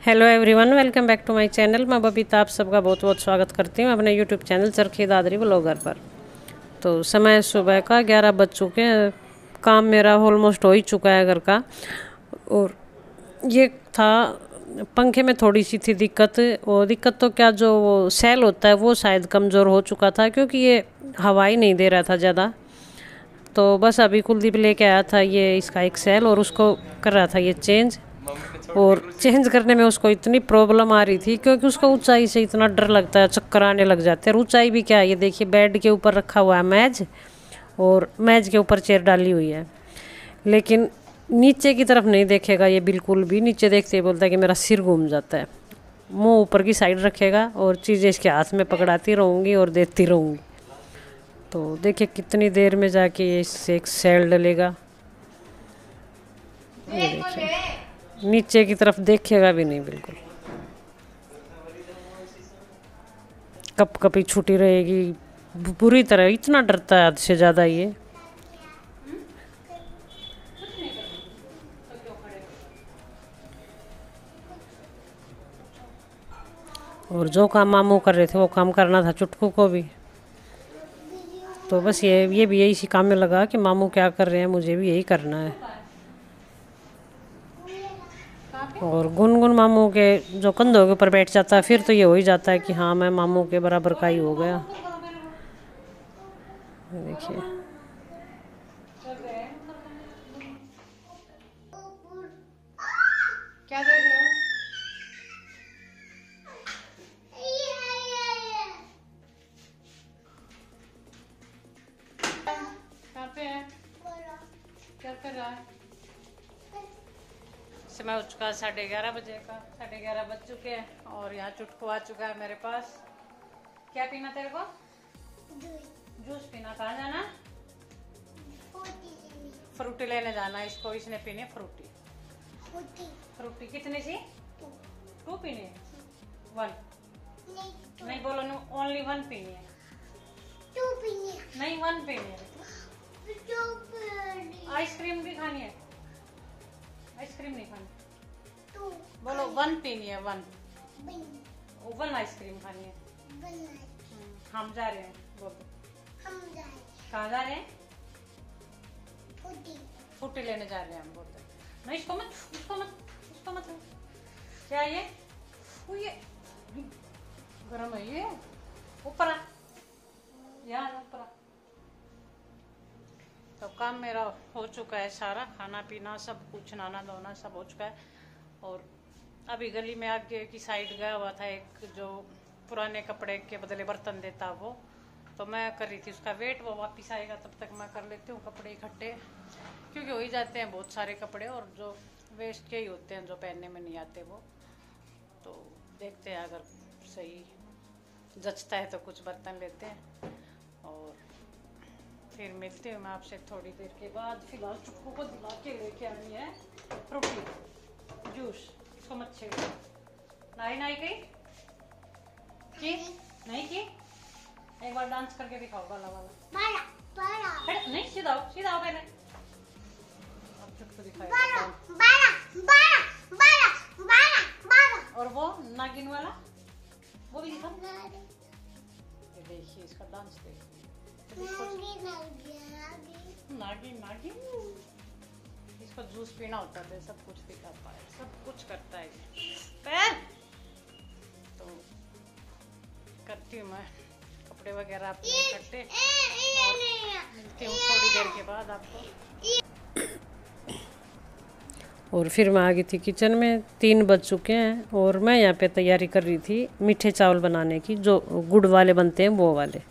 Hello everyone, welcome back to my channel. मैं बबीता आप सबका बहुत बहुत स्वागत करती हूँ अपने YouTube channel Charkhi Dadri vlogger पर। तो समय सुबह का 11 बज चुके हैं। काम मेरा ऑलमोस्ट हो ही चुका है घर का। और ये था पंखे में थोड़ी सी थी दिक्कत। और दिक्कत तो क्या, जो वो सेल होता है वो शायद कमज़ोर हो चुका था, क्योंकि ये हवा ही नहीं दे रहा था ज़्यादा। तो बस अभी कुलदीप लेके आया था ये इसका एक सेल, और उसको कर रहा था ये चेंज। और चेंज करने में उसको इतनी प्रॉब्लम आ रही थी, क्योंकि उसको ऊंचाई से इतना डर लगता है, चक्कर आने लग जाते हैं। और ऊंचाई भी क्या है, ये देखिए बेड के ऊपर रखा हुआ है मेज, और मेज के ऊपर चेयर डाली हुई है, लेकिन नीचे की तरफ नहीं देखेगा ये बिल्कुल भी। नीचे देखते ही बोलता है कि मेरा सिर घूम जाता है। मुंह ऊपर की साइड रखेगा और चीज़ें इसके हाथ में पकड़ाती रहूँगी और देती रहूँगी। तो देखिए कितनी देर में जाके ये इससे एक सेल डलेगा। ये देखिए नीचे की तरफ देखेगा भी नहीं बिल्कुल। कप कपी छुटी रहेगी बुरी तरह। इतना डरता है हद से ज़्यादा ये। और जो काम मामू कर रहे थे वो काम करना था चुटकू को भी। तो बस ये भी यही काम में लगा कि मामू क्या कर रहे हैं, मुझे भी यही करना है। और गुनगुन मामू के जो कंधों के ऊपर बैठ जाता है, फिर तो ये हो ही जाता है कि हाँ मैं मामू के बराबर का ही हो गया। देखिए क्या देख रहे हो? कहाँ पे है? क्या कर रहा है? समय हो चुका 11:30 बजे का। 11:30 बज चुके हैं और यहाँ चुटकू आ चुका है मेरे पास। क्या पीना तेरे को? जूस पीना। कहाँ जाना? फ्रूटी लेने जाना इसको। इसने पीनी फ्रूटी। फ्रूटी कितनी सी? 2 पीनी है? 1 नहीं बोलो, ओनली 1 पीनी है। 2 पीनी है। नहीं 1 पीनी है। आइसक्रीम भी खानी है? आइसक्रीम नहीं खानी। बोलो 1 पीनी है। 1 आइसक्रीम खानी है। हम जा रहे हैं। बोलो कहाँ जा रहे हैं? फ्रूटी लेने जा रहे हैं हम। बोलते नहीं, इसको मत। क्या ये गरम है ये। ऊपर आ, यहाँ ऊपर आ। तो काम मेरा हो चुका है सारा। खाना पीना सब कुछ, नहाना धोना सब हो चुका है। और अभी गली में आगे की साइड गया हुआ था एक, जो पुराने कपड़े के बदले बर्तन देता वो। तो मैं कर रही थी उसका वेट। वो वापस आएगा तब तक मैं कर लेती हूँ कपड़े इकट्ठे, क्योंकि हो ही जाते हैं बहुत सारे कपड़े, और जो वेस्ट के ही होते हैं जो पहनने में नहीं आते वो। तो देखते हैं, अगर सही जचता है तो कुछ बर्तन लेते हैं और फिर मिलते हूँ मैं आपसे थोड़ी देर के बाद। फिलहाल चुटकू को दिला के लेके आनी है फ्रूटी जूस। इसको मत छेड़ो। नाई की नहीं की। एक बार डांस करके दिखाओ वाला नहीं, सीधा हो पहले। अब चुटकू दिखाएगा। और वो नागिन वाला वो भी दिखाओ। देखिए इसका डांस देखिए। नागिन इसको जूस पीना होता है, सब कुछ दिखाता है, सब कुछ करता है पैर। तो करती हूँ मैं कपड़े वगैरह अपने इकट्ठे, मिलती हूँ थोड़ी देर के बाद आपको। और फिर मैं आ गई थी किचन में। 3 बज चुके हैं और मैं यहाँ पे तैयारी कर रही थी मीठे चावल बनाने की, जो गुड़ वाले बनते हैं वो वाले।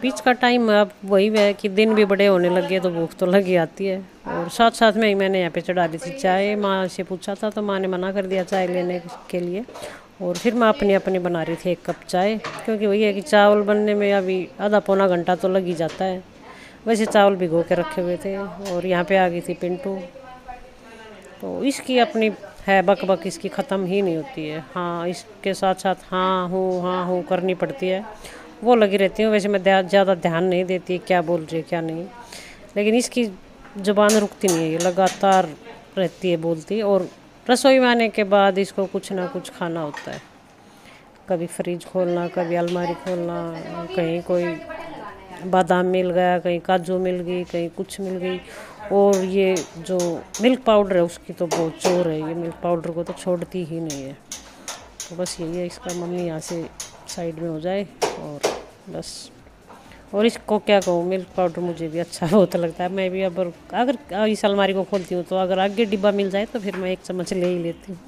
बीच का टाइम अब वही है कि दिन भी बड़े होने लगे तो भूख तो लगी आती है। और साथ साथ में ही मैंने यहाँ पे चढ़ा दी थी चाय। माँ से पूछा था तो माँ ने मना कर दिया चाय लेने के लिए। और फिर मैं अपनी बना रही थी 1 कप चाय, क्योंकि वही है कि चावल बनने में अभी आधा पौना घंटा तो लग ही जाता है। वैसे चावल भिगो के रखे हुए थे। और यहाँ पे आ गई थी पिंटू। तो इसकी अपनी है बक इसकी ख़त्म ही नहीं होती है। हाँ, इसके साथ साथ हाँ हूँ करनी पड़ती है, वो लगी रहती हूँ। वैसे मैं ज़्यादा ध्यान नहीं देती क्या बोल रही है क्या नहीं, लेकिन इसकी ज़ुबान रुकती नहीं है, ये लगातार रहती है बोलती। और रसोई में आने के बाद इसको कुछ ना कुछ खाना होता है, कभी फ्रिज खोलना, कभी अलमारी खोलना, कहीं कोई बादाम मिल गया, कहीं काजू मिल गई, कहीं कुछ मिल गई। और ये जो मिल्क पाउडर है उसकी तो बहुत चोर है, ये मिल्क पाउडर को तो छोड़ती ही नहीं है। तो बस यही है, इसका मम्मी यहाँ से साइड में हो जाए और बस। और इसको क्या कहूँ, मिल्क पाउडर मुझे भी अच्छा बहुत लगता है। मैं भी अब अगर इस अलमारी को खोलती हूँ तो अगर आगे डिब्बा मिल जाए तो फिर मैं एक चम्मच ले ही लेती हूँ।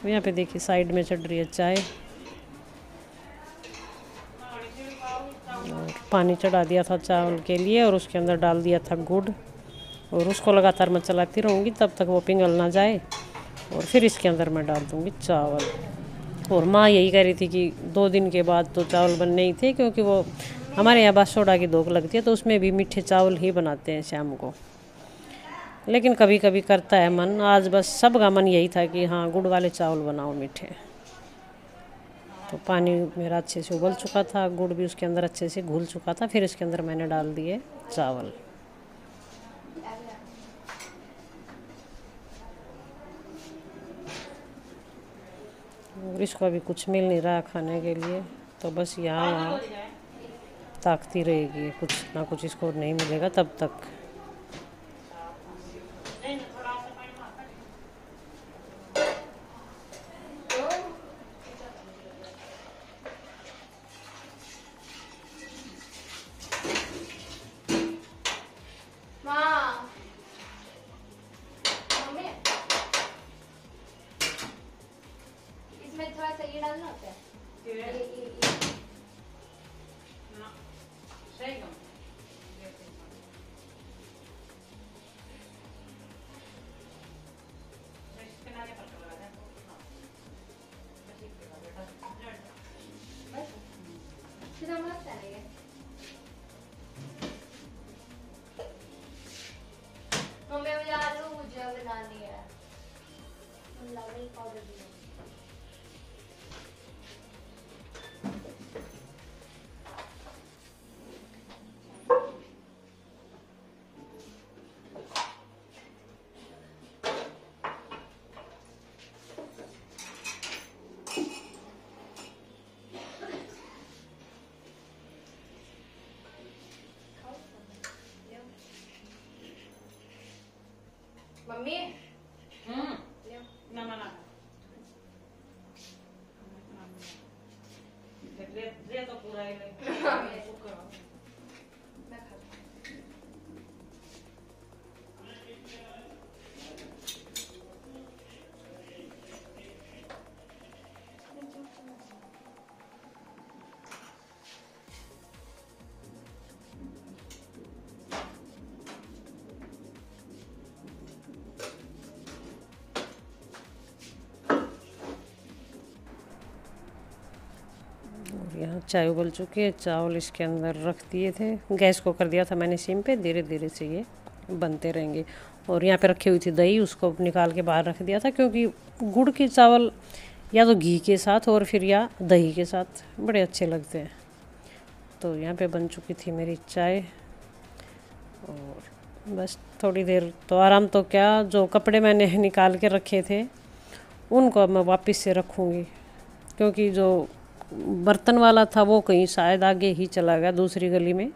यहाँ पे देखिए साइड में चढ़ रही है चाय, और पानी चढ़ा दिया था चावल के लिए और उसके अंदर डाल दिया था गुड़, और उसको लगातार मैं चलाती रहूँगी तब तक वो पिघल ना जाए। और फिर इसके अंदर मैं डाल दूँगी चावल। और माँ यही कह रही थी कि 2 दिन के बाद तो चावल बनने ही थे, क्योंकि वो हमारे यहाँ बासोड़ा की धोख लगती है तो उसमें भी मीठे चावल ही बनाते हैं शाम को। लेकिन कभी कभी करता है मन, आज बस सबका मन यही था कि हाँ गुड़ वाले चावल बनाओ मीठे। तो पानी मेरा अच्छे से उबल चुका था, गुड़ भी उसके अंदर अच्छे से घुल चुका था। फिर इसके अंदर मैंने डाल दिए चावल। और इसको अभी कुछ मिल नहीं रहा खाने के लिए, तो बस यहाँ वहाँ ताकती रहेगी, कुछ ना कुछ इसको नहीं मिलेगा तब तक। इसमें थोड़ा सा ये डालना होता है, सही कम। मम्मी मुझे आलू भुजिया बनानी है, मिल्क पाउडर भी मम्मी। ना ना ले तो पूरा ही ले। यहाँ चाय उबल चुकी है, चावल इसके अंदर रख दिए थे, गैस को कर दिया था मैंने सिम पे, धीरे धीरे से ये बनते रहेंगे। और यहाँ पे रखी हुई थी दही, उसको निकाल के बाहर रख दिया था, क्योंकि गुड़ के चावल या तो घी के साथ और फिर या दही के साथ बड़े अच्छे लगते हैं। तो यहाँ पे बन चुकी थी मेरी चाय, और बस थोड़ी देर तो आराम, तो क्या जो कपड़े मैंने निकाल के रखे थे उनको मैं वापस से रखूँगी, क्योंकि जो बर्तन वाला था वो कहीं शायद आगे ही चला गया दूसरी गली में,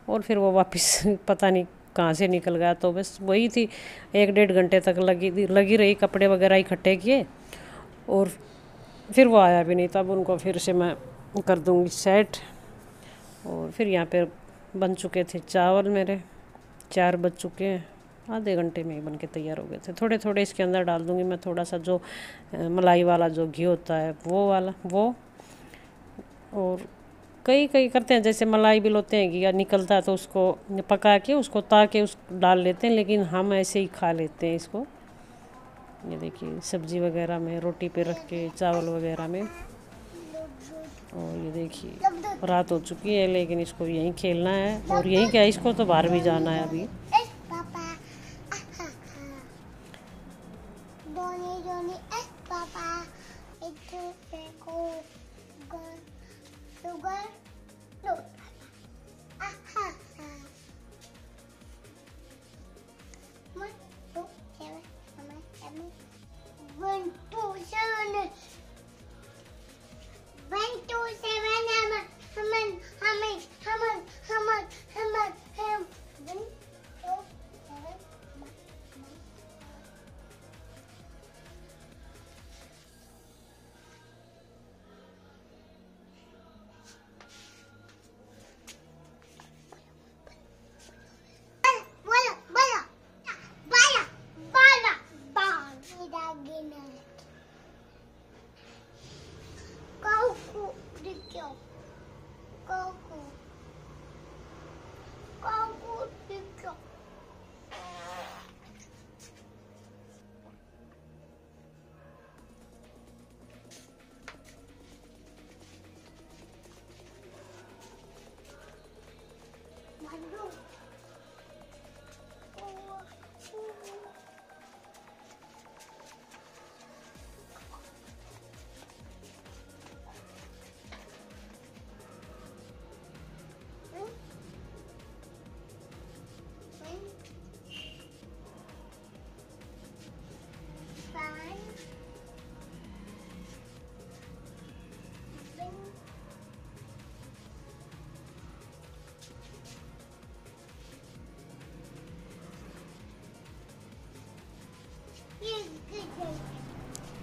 और फिर वो वापस पता नहीं कहाँ से निकल गया। तो बस वही थी, 1-1.5 घंटे तक लगी रही, कपड़े वगैरह इकट्ठे किए और फिर वो आया भी नहीं। तब उनको फिर से मैं कर दूँगी सेट। और फिर यहाँ पे बन चुके थे चावल मेरे, 4 बज चुके हैं, आधे घंटे में ही बन के तैयार हो गए थे। थोड़े थोड़े इसके अंदर डाल दूँगी मैं, थोड़ा सा जो मलाई वाला जो घी होता है वो वाला वो। और कई करते हैं जैसे मलाई भी लोते हैं, घी निकलता है तो उसको पका के उसको ताके उस डाल लेते हैं, लेकिन हम ऐसे ही खा लेते हैं इसको। ये देखिए सब्जी वगैरह में, रोटी पे रख के, चावल वगैरह में। और ये देखिए रात हो चुकी है, लेकिन इसको यहीं खेलना है, और यहीं क्या इसको तो बाहर भी जाना है अभी।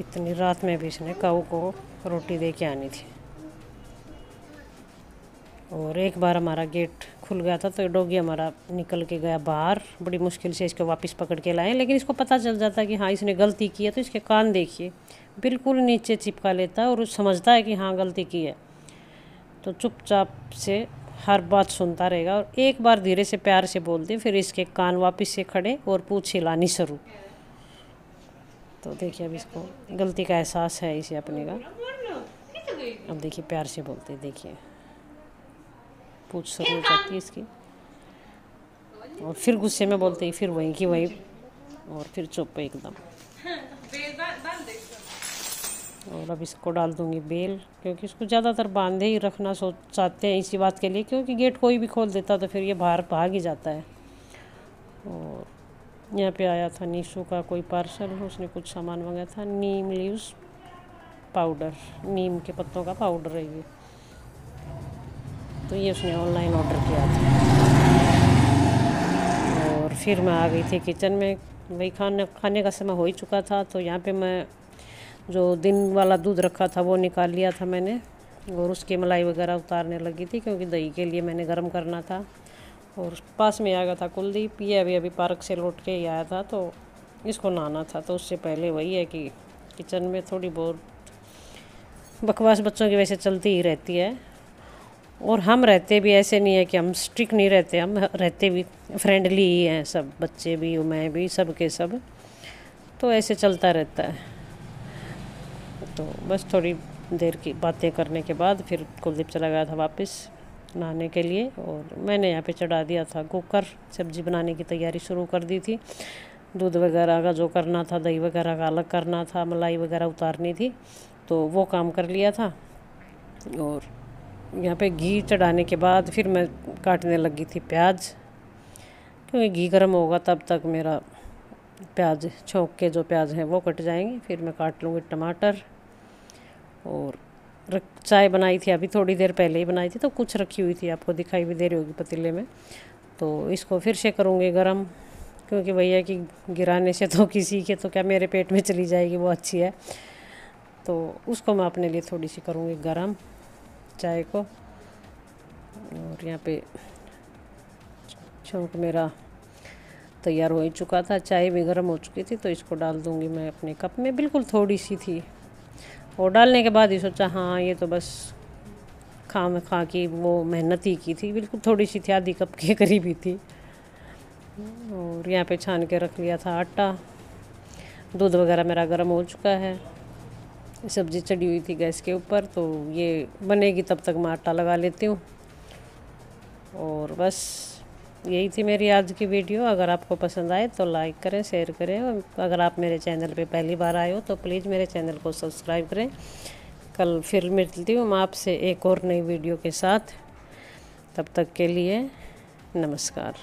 इतनी रात में भी इसने काऊ को रोटी दे के आनी थी। और एक बार हमारा गेट खुल गया था तो डॉगी हमारा निकल के गया बाहर। बड़ी मुश्किल से इसको वापस पकड़ के लाए, लेकिन इसको पता चल जाता है कि हाँ इसने गलती की है। तो इसके कान देखिए बिल्कुल नीचे चिपका लेता है और समझता है कि हाँ गलती की है, तो चुपचाप से हर बात सुनता रहेगा। और एक बार धीरे से प्यार से बोलते फिर इसके कान वापस से खड़े और पूँछ हिलानी शुरू। तो देखिए अब इसको गलती का एहसास है इसे अपने का। अब देखिए प्यार से बोलते, देखिए पूछ शुरू हो जाती है इसकी, और फिर गुस्से में बोलते ही फिर वहीं की वहीं, और फिर चुप एकदम। और अब इसको डाल दूंगी बेल, क्योंकि इसको ज़्यादातर बांधे ही रखना चाहते हैं इसी बात के लिए, क्योंकि गेट कोई भी खोल देता तो फिर ये बाहर भाग ही जाता है। और यहाँ पे आया था नीशू का कोई पार्सल, उसने कुछ सामान मंगाया था, नीम लीव्स पाउडर, नीम के पत्तों का पाउडर है ये। तो ये उसने ऑनलाइन ऑर्डर किया था। और फिर मैं आ गई थी किचन में, वही खाने का समय हो ही चुका था। तो यहाँ पे मैं जो दिन वाला दूध रखा था वो निकाल लिया था मैंने, और उसकी मलाई वगैरह उतारने लगी थी, क्योंकि दही के लिए मैंने गर्म करना था। और पास में आ गया था कुलदीप, ये अभी पार्क से लौट के ही आया था, तो इसको नहाना था। तो उससे पहले वही है कि किचन में थोड़ी बहुत बकवास बच्चों की वैसे चलती ही रहती है। और हम रहते भी ऐसे नहीं है कि हम स्ट्रिक्ट नहीं रहते, हम रहते भी फ्रेंडली ही हैं, सब बच्चे भी, मैं भी, सब के सब। तो ऐसे चलता रहता है। तो बस थोड़ी देर की बातें करने के बाद फिर कुलदीप चला गया था वापस नहाने के लिए। और मैंने यहाँ पे चढ़ा दिया था कुकर, सब्ज़ी बनाने की तैयारी शुरू कर दी थी। दूध वगैरह का जो करना था, दही वगैरह का अलग करना था, मलाई वगैरह उतारनी थी, तो वो काम कर लिया था। और यहाँ पे घी चढ़ाने के बाद फिर मैं काटने लगी थी प्याज, क्योंकि घी गर्म होगा तब तक मेरा प्याज छोंक के जो प्याज हैं वो कट जाएंगे। फिर मैं काट लूँगी टमाटर। और चाय बनाई थी अभी थोड़ी देर पहले ही बनाई थी, तो कुछ रखी हुई थी, आपको दिखाई भी दे रही होगी पतीले में। तो इसको फिर से करूँगी गरम, क्योंकि भैया कि गिराने से तो किसी के तो क्या मेरे पेट में चली जाएगी, वो अच्छी है। तो उसको मैं अपने लिए थोड़ी सी करूँगी गरम चाय को। और यहाँ पे छोंक मेरा तैयार हो ही चुका था, चाय भी गर्म हो चुकी थी। तो इसको डाल दूँगी मैं अपने कप में, बिल्कुल थोड़ी सी थी। और डालने के बाद ही सोचा हाँ ये तो बस खा की वो मेहनत ही की थी, बिल्कुल थोड़ी सी थी, आधी कप के करीब ही थी। और यहाँ पे छान के रख लिया था आटा। दूध वगैरह मेरा गर्म हो चुका है, सब्ज़ी चढ़ी हुई थी गैस के ऊपर, तो ये बनेगी तब तक मैं आटा लगा लेती हूँ। और बस यही थी मेरी आज की वीडियो। अगर आपको पसंद आए तो लाइक करें, शेयर करें। और अगर आप मेरे चैनल पे पहली बार आए हो तो प्लीज़ मेरे चैनल को सब्सक्राइब करें। कल फिर मिलती हूँ मैं आपसे एक और नई वीडियो के साथ। तब तक के लिए नमस्कार।